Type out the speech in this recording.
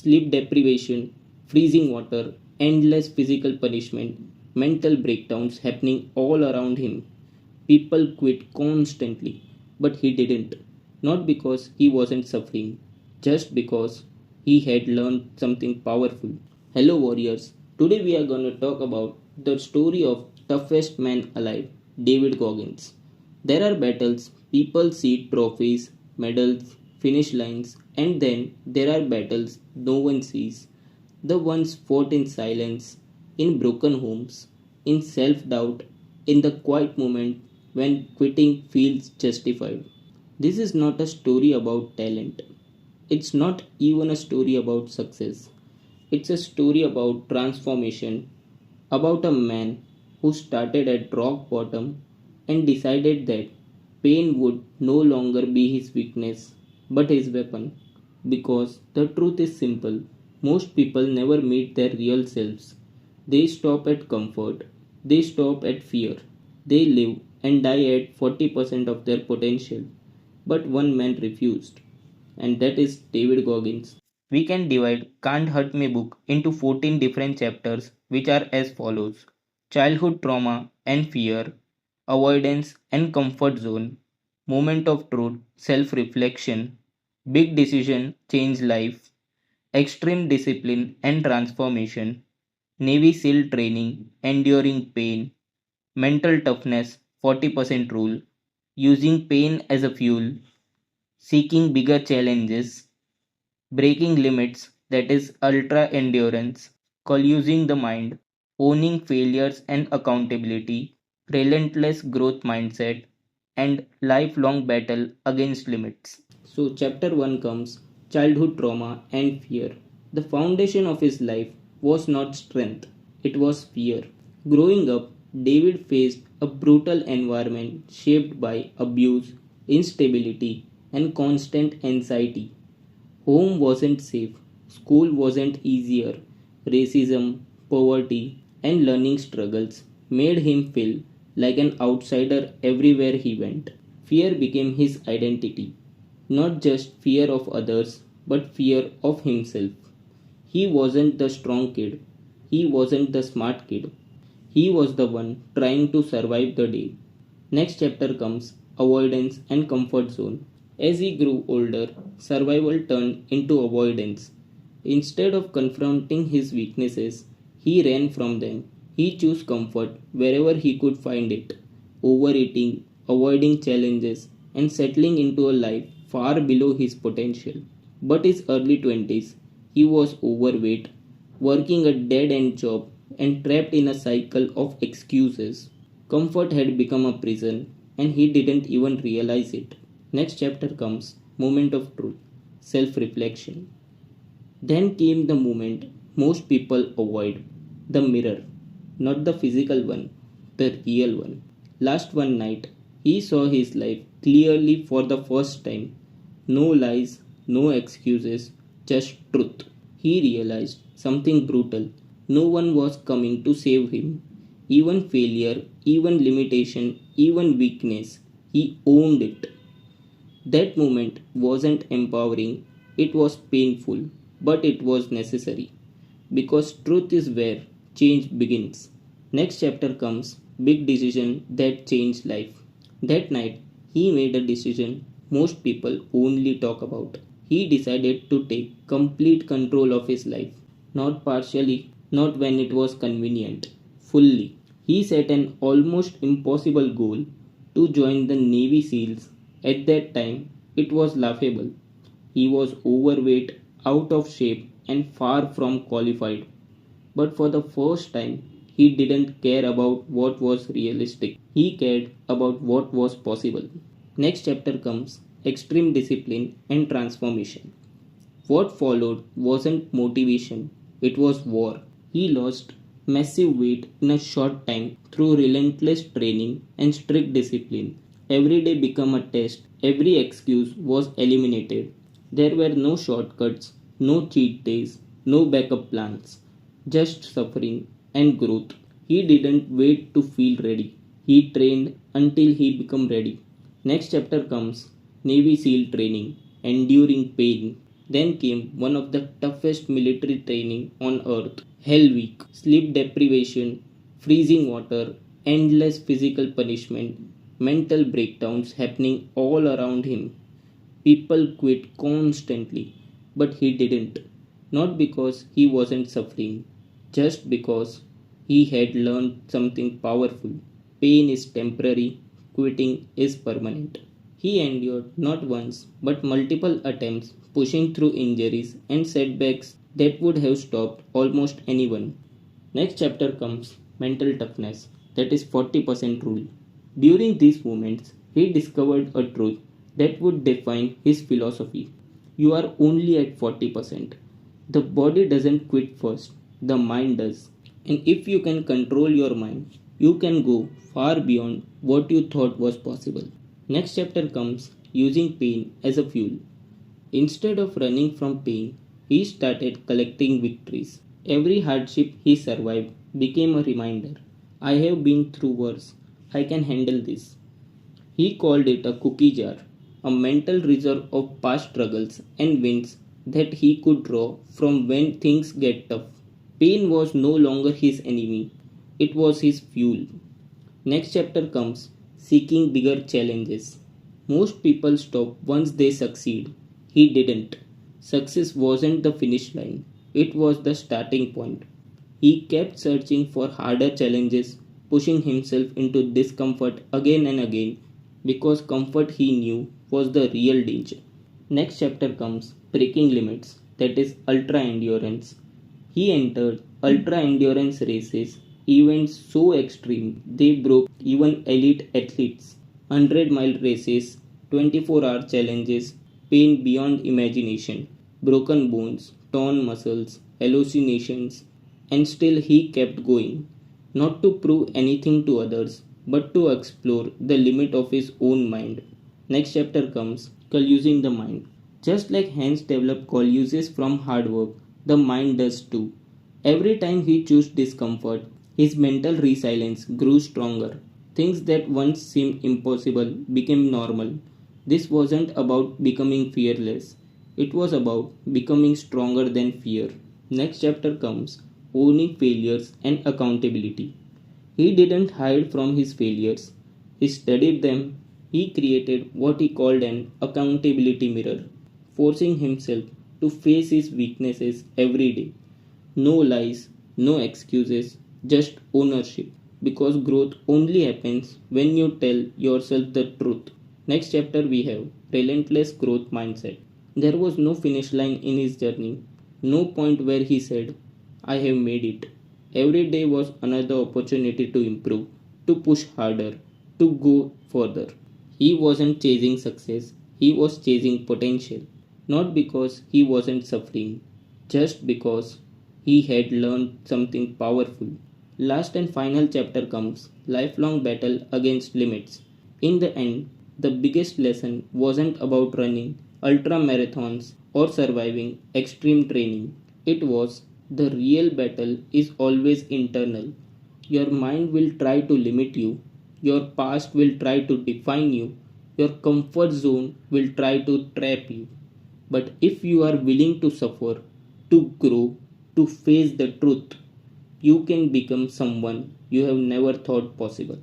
sleep deprivation, freezing water, endless physical punishment, mental breakdowns happening all around him. People quit constantly, but he didn't. Not because he wasn't suffering, just because he had learned something powerful. Hello, warriors. Today we are going to talk about the story of toughest man alive, David Goggins. There are battles, people see trophies, medals, finish lines, and then there are battles no one sees. The ones fought in silence, in broken homes, in self doubt, in the quiet moment when quitting feels justified. This is not a story about talent. It's not even a story about success. It's a story about transformation, about a man who started at rock bottom and decided that pain would no longer be his weakness but his weapon. Because the truth is simple, most people never meet their real selves. They stop at comfort, they stop at fear, they live and die at 40% of their potential. But one man refused, and that is David Goggins. We can divide Can't Hurt Me book into 14 different chapters, which are as follows: childhood trauma and fear, avoidance and comfort zone, moment of truth, self reflection, big decision change life, extreme discipline and transformation, Navy SEAL training, enduring pain, mental toughness, 40% rule, using pain as a fuel, seeking bigger challenges, breaking limits, that is ultra endurance, collusing the mind, owning failures and accountability, relentless growth mindset, and lifelong battle against limits. So, chapter 1 comes childhood trauma and fear. The foundation of his life was not strength, it was fear. Growing up, David faced a brutal environment shaped by abuse, instability, and constant anxiety. Home wasn't safe, school wasn't easier, racism, poverty, and learning struggles made him feel like an outsider everywhere he went. Fear became his identity, not just fear of others, but fear of himself. He wasn't the strong kid, he wasn't the smart kid, he was the one trying to survive the day. Next chapter comes avoidance and comfort zone. As he grew older, survival turned into avoidance. Instead of confronting his weaknesses, he ran from them. He chose comfort wherever he could find it, overeating, avoiding challenges, and settling into a life far below his potential. But his early 20s, he was overweight, working a dead end job, and trapped in a cycle of excuses. Comfort had become a prison, and he didn't even realize it. Next chapter comes Moment of Truth, Self Reflection. Then came the moment most people avoid, the mirror, not the physical one, the real one. Last one night, he saw his life clearly for the first time. No lies, no excuses, just truth. He realized something brutal. No one was coming to save him. Even failure, even limitation, even weakness, he owned it. That moment wasn't empowering, it was painful, but it was necessary. Because truth is where change begins. Next chapter comes Big Decision That Changed Life. That night, he made a decision most people only talk about. He decided to take complete control of his life. Not partially, not when it was convenient, fully. He set an almost impossible goal to join the Navy SEALs. At that time, it was laughable. He was overweight, out of shape, and far from qualified. But for the first time, he didn't care about what was realistic. He cared about what was possible. Next chapter comes Extreme Discipline and Transformation. What followed wasn't motivation, it was war. He lost massive weight in a short time through relentless training and strict discipline. Every day became a test, every excuse was eliminated. There were no shortcuts, no cheat days, no backup plans, just suffering and growth. He didn't wait to feel ready. He trained until he became ready. Next chapter comes Navy SEAL training, enduring pain. Then came one of the toughest military training on earth. Hell week, sleep deprivation, freezing water, endless physical punishment, mental breakdowns happening all around him. People quit constantly, but he didn't. Not because he wasn't suffering, just because he had learned something powerful. Pain is temporary, quitting is permanent. He endured not once but multiple attempts, pushing through injuries and setbacks that would have stopped almost anyone. Next chapter comes mental toughness, that is 40% rule. During these moments, he discovered a truth that would define his philosophy. You are only at 40%. The body doesn't quit first, the mind does. And if you can control your mind, you can go far beyond what you thought was possible. Next chapter comes using pain as a fuel. Instead of running from pain, he started collecting victories. Every hardship he survived became a reminder. I have been through worse. I can handle this. He called it a cookie jar, a mental reserve of past struggles and wins that he could draw from when things get tough. Pain was no longer his enemy, it was his fuel. Next chapter comes seeking bigger challenges. Most people stop once they succeed. He didn't. Success wasn't the finish line, it was the starting point. He kept searching for harder challenges, pushing himself into discomfort again and again because comfort he knew was the real danger. Next chapter comes breaking limits, that is ultra endurance. He entered ultra endurance races, events so extreme they broke even elite athletes. 100-mile races, 24-hour challenges, pain beyond imagination, broken bones, torn muscles, hallucinations, and still he kept going. Not to prove anything to others, but to explore the limit of his own mind. Next chapter comes Callusing the mind. Just like hands develop colluses from hard work, the mind does too. Every time he chose discomfort, his mental resilience grew stronger. Things that once seemed impossible became normal. This wasn't about becoming fearless, it was about becoming stronger than fear. Next chapter comes owning failures and accountability. He didn't hide from his failures, he studied them. He created what he called an accountability mirror, forcing himself to face his weaknesses every day. No lies, no excuses, just ownership. Because growth only happens when you tell yourself the truth. Next chapter we have Relentless Growth Mindset. There was no finish line in his journey, no point where he said, I have made it. Every day was another opportunity to improve, to push harder, to go further. He wasn't chasing success, he was chasing potential. Not because he wasn't suffering, just because he had learned something powerful. Last and final chapter comes lifelong battle against limits. In the end, the biggest lesson wasn't about running ultra marathons or surviving extreme training. It was the real battle is always internal. Your mind will try to limit you, your past will try to define you, your comfort zone will try to trap you. But if you are willing to suffer, to grow, to face the truth, you can become someone you have never thought possible.